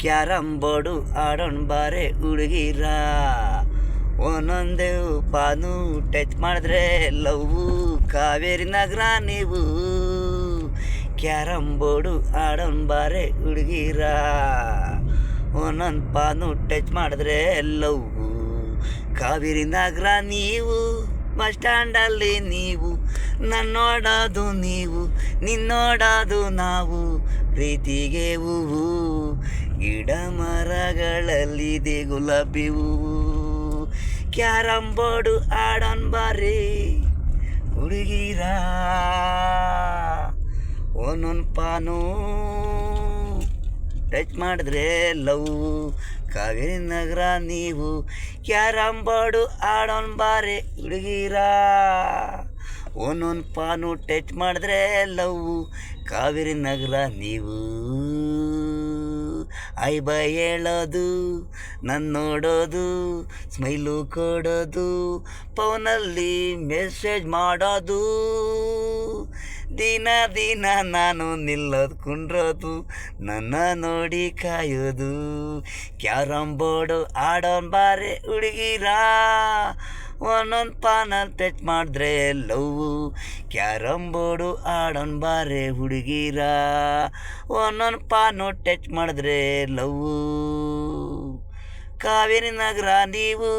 Carrom board ಆಡೋಣ ಬಾರೆ ಹುಡುಗಿರ. ಒಂದೊಂದೇ ಪಾನು ಟಚ್ ಮಾಡಿದ್ರೆ ಲವ್ವು ಕಾವೇರಿ ನಗರ ನೀವು. ಕ್ಯಾರಮ್ ಬೋರ್ಡು ಆಡೋಣ ಬಾರೆ ಹುಡುಗಿರ. ಒಂದೊಂದು ಪಾನು ಟಚ್ ಮಾಡಿದ್ರೆ ಲವ್ವು ಕಾವೇರಿ ನಗರ ನೀವು. ಬಸ್ ಸ್ಟ್ಯಾಂಡಲ್ಲಿ ನೀವು ನನ್ನೋಡೋದು ನೀವು, ನಿನ್ನೋಡೋದು ನಾವು. ಪ್ರೀತಿಗೆ ಹೂವು ಗಿಡ ಮರಗಳಲ್ಲಿದೆ ಗುಲಾಬಿ ಹೂವು. ಕ್ಯಾರಮ್ ಬೋರ್ಡು ಆಡೋಣ ಬಾರಿ ಹುಡುಗಿರ. ಒಂದೊಂದು ಪಾನು ಟಚ್ ಮಾಡಿದ್ರೆ ಲವ್ ಕಾವೇರಿ ನಗರ ನೀವು. ಕ್ಯಾರಮ್ ಬೋರ್ಡು ಆಡೋಣ ಬಾರೆ ಹುಡುಗಿರ. ಒಂದೊಂದು ಪಾನು ಟಚ್ ಮಾಡಿದ್ರೆ ಲವ್ ಕಾವೇರಿ ನಗರ ನೀವು. ಐ ಬೈ ಹೇಳೋದು, ನನ್ನ ನೋಡೋದು, ಸ್ಮೈಲು ಕೊಡೋದು, ಫೋನಲ್ಲಿ ಮೆಸೇಜ್ ಮಾಡೋದು. ದಿನ ದಿನ ನಾನು ನಿಲ್ಲೋದು ಕುಂಡ್ರೋದು, ನನ್ನ ನೋಡಿ ಕಾಯೋದು. ಕ್ಯಾರಮ್ ಬೋರ್ಡು ಆಡೋಣ ಬಾರೆ ಹುಡುಗಿರ. ಒಂದೊಂದು ಪಾನಲ್ಲಿ ಟಚ್ ಮಾಡಿದ್ರೆ ಲವ್ ಕ್ಯಾರಮ್ ಬೋರ್ಡು ಆಡೋಣ ಬಾರೆ ಹುಡುಗಿರ. ಒಂದೊಂದು ಪಾನು ಟಚ್ ಮಾಡಿದ್ರೆ ಲವ್ ಕಾವೇರಿ ನಗರ ನೀವು.